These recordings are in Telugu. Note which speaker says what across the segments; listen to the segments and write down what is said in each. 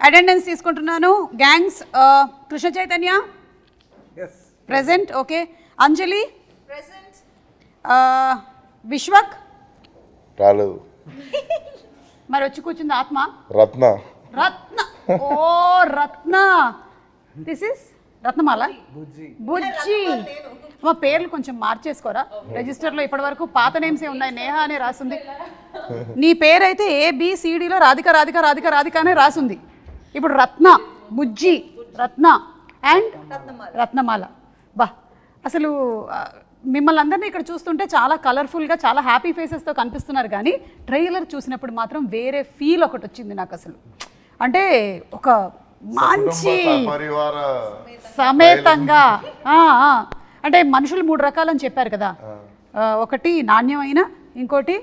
Speaker 1: అటెండెన్స్ తీసుకుంటున్నాను. Gangs Krishna Chaitanya present. Okay. Anjali present. Vishwak
Speaker 2: రాలేదు.
Speaker 1: మరి వచ్చి కూర్చుంది ఆత్మ.
Speaker 2: రత్న.
Speaker 1: రత్న. ఓ రత్న. This is Ratnamala. బుజ్జి. మా పేర్లు కొంచెం మార్చేసుకోరా రిజిస్టర్లో. ఇప్పటి వరకు పాత నేమ్సే ఉన్నాయి. నేహ అనే రాసింది. నీ పేరు అయితే ABCDలో రాధిక రాధిక రాధిక రాధిక అనే రాసింది. ఇప్పుడు రత్న, బుజ్జి, రత్న అండ్ రత్నమాల. బా అసలు మిమ్మల్ని అందరినీ ఇక్కడ చూస్తుంటే చాలా కలర్ఫుల్గా చాలా హ్యాపీ ఫేసెస్తో కనిపిస్తున్నారు. కానీ ట్రైలర్ చూసినప్పుడు మాత్రం వేరే ఫీల్ ఒకటి వచ్చింది నాకు. అసలు అంటే ఒక మంచి సమేతంగా అంటే మనుషులు 3 రకాలని చెప్పారు కదా. ఒకటి నాణ్యమైన, ఇంకోటి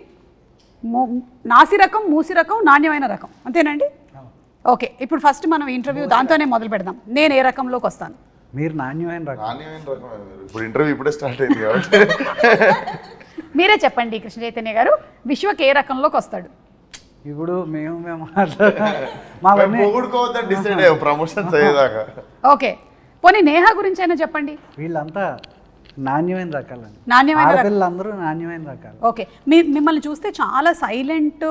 Speaker 1: నాసి రకం, మూసి రకం, నాణ్యమైన రకం. అంతేనండి? ఓకే. ఇప్పుడు ఫస్ట్ మనం ఇంటర్వ్యూ దాంతోనే మొదలు పెడదాం. నేను ఏ రకంలోకి వస్తాను?
Speaker 3: మీరు నాణ్యమైన రకం.
Speaker 2: ఇప్పుడు ఇంటర్వ్యూ ఇప్పుడే స్టార్ట్ అయింది కాబట్టి
Speaker 1: మీరే చెప్పండి కృష్ణ చైతన్య గారు, విశ్వక్ ఏ రకంలోకి వస్తాడు?
Speaker 3: ఇప్పుడు మేము
Speaker 2: ప్రమోషన్స్ అయ్యేదాకా.
Speaker 1: ఓకే. పోనీ నేహ గురించి అయినా చెప్పండి.
Speaker 3: వీళ్ళంతా నాణ్యమైన రకాలండి.
Speaker 1: నాణ్యమైన
Speaker 3: పిల్లలందరూ నాణ్యమైన రకాలు.
Speaker 1: ఓకే. మిమ్మల్ని చూస్తే చాలా సైలెంట్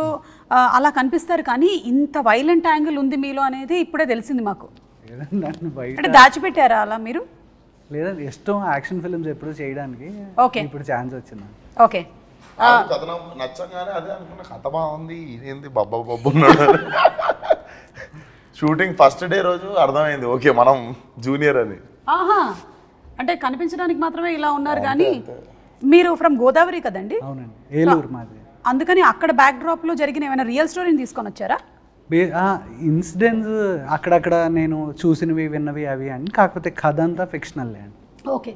Speaker 1: అలా కనిపిస్తారు, కానీ ఇంత వైలెంట్ యాంగిల్ ఉంది మీలో అనేది ఇప్పుడే తెలిసింది మాకు. అంటే దాచిపెట్టారా అలా మీరు?
Speaker 3: లేదండి, ఇష్టం యాక్షన్ ఫిల్మ్స్ ఎప్పుడు చేయడానికి.
Speaker 1: ఓకే.
Speaker 3: ఇప్పుడు ఛాన్స్ వచ్చింది.
Speaker 1: ఓకే.
Speaker 2: కథ నచ్చంగానే అదే అనుకున్న, కథ బాగుంది, ఇదేంది బబ్బా బబ్బు ఉన్నాడు. షూటింగ్ ఫస్ట్ డే రోజు అర్థమైంది ఓకే మనం జూనియర్ అని.
Speaker 1: ఆహా, అంటే కనిపించడానికి మాత్రమే ఇలా ఉన్నారు. కానీ మీరు ఫ్రమ్ గోదావరి కదండి?
Speaker 3: అవునండి, ఏలూరు మాది.
Speaker 1: అందుకని అక్కడ బ్యాక్ డ్రాప్ లో జరిగిన ఏమైనా రియల్ స్టోరీని తీసుకొని వచ్చారా?
Speaker 3: ఇన్సిడెంట్స్ అక్కడక్కడ నేను చూసినవి విన్నవి అవి అని, కాకపోతే కథ అంతా ఫిక్షనల్ అండి.
Speaker 1: ఓకే.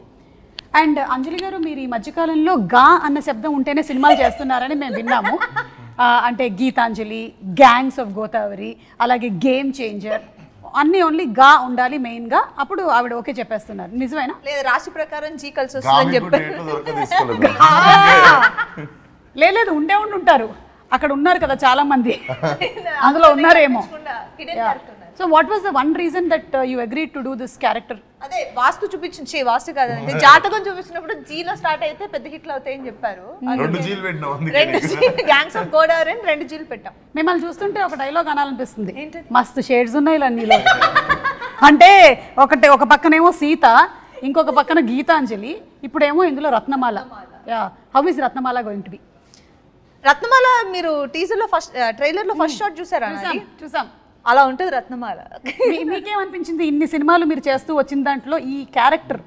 Speaker 1: అండ్ అంజలి గారు, మీరు ఈ మధ్యకాలంలో గా అన్న శబ్దం ఉంటేనే సినిమాలు చేస్తున్నారని మేము విన్నాము. అంటే గీతాంజలి, గ్యాంగ్స్ ఆఫ్ గోదావరి, అలాగే గేమ్ చేంజర్, అన్నీ ఓన్లీ గా ఉండాలి మెయిన్గా. అప్పుడు ఆవిడ ఓకే చెప్పేస్తున్నారు. నిజమేనా?
Speaker 4: లేదు, రాశి ప్రకారం జీ కలిసి వస్తుందని చెప్పారు.
Speaker 1: లేదు, ఉండే ఉంటారు. అక్కడ ఉన్నారు కదా చాలా మంది, అందులో ఉన్నారేమో. So what was the one reason that you agreed to do this character?
Speaker 4: అదే వాస్తు చూపించి, వాస్తు కాదండి, జాతకం చూపించినప్పుడు జీలో స్టార్ట్ అయితే పెద్ద హిట్లు అవుతాయని చెప్పారు.
Speaker 2: 2 జీలు పెట్టినాం,
Speaker 4: 2 గ్యాంగ్స్ ఆఫ్ గోదావరి 2 జీలు పెట్టాం.
Speaker 1: మిమ్మల్ని చూస్తుంటే ఒక డైలాగ్ అనాలనిపిస్తుంది. మస్తు షేడ్స్ ఉన్నాయి ఇలా నీలో. అంటే ఒక పక్కనేమో సీత, ఇంకొక పక్కన గీతాంజలి, ఇప్పుడేమో ఇందులో Ratnamala. How is Ratnamala going to be?
Speaker 4: Ratnamala మీరు టీజర్ లో ఫస్ట్ ట్రైలర్ లో ఫస్ట్ షాట్ చూసారా?
Speaker 1: చూసాం.
Speaker 4: అలా ఉంటుంది రత్నమాల.
Speaker 1: మీకేమనిపించింది ఇన్ని సినిమాలు మీరు చేస్తూ వచ్చిన దాంట్లో ఈ క్యారెక్టర్?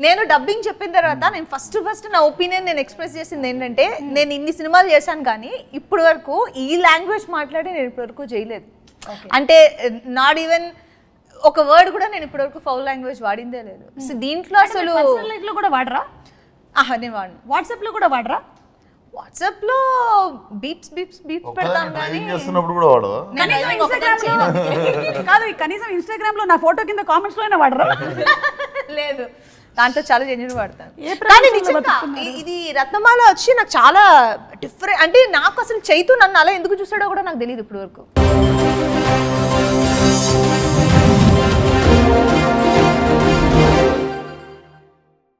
Speaker 4: నేను డబ్బింగ్ చెప్పిన తర్వాత నేను ఫస్ట్ నా ఒపీనియన్ నేను ఎక్స్ప్రెస్ చేసింది ఏంటంటే, నేను ఇన్ని సినిమాలు చేశాను కానీ ఇప్పటి వరకు ఈ లాంగ్వేజ్ మాట్లాడి నేను ఇప్పటి వరకు చేయలేదు. అంటే నాట్ ఈవెన్ ఒక వర్డ్ కూడా నేను ఇప్పటి వరకు ఫౌల్ లాంగ్వేజ్ వాడిందే లేదు. దీంట్లో అసలు
Speaker 1: లైఫ్ లో కూడా వాడరా?
Speaker 4: నేను వాడిను.
Speaker 1: వాట్సాప్ లో కూడా వాడరా?
Speaker 4: వాట్సాప్ లో బీప్స్ పెడతాం కానీ
Speaker 2: చేస్తున్నప్పుడు కూడా వాడదా?
Speaker 1: కాదు, కనీసం ఇన్స్టాగ్రామ్ లో నా ఫోటో కింద కామెంట్స్ లోనే వాడరా?
Speaker 4: లేదు, దాంట్లో చాలా జెన్యూన్ వాడతాను. కానీ నిజంగా ఇది రత్నమాల వచ్చి నాకు చాలా డిఫరెంట్. అంటే నాకు అసలు చైతు నన్ను అలా ఎందుకు చూసాడో కూడా నాకు తెలియదు ఇప్పటి వరకు.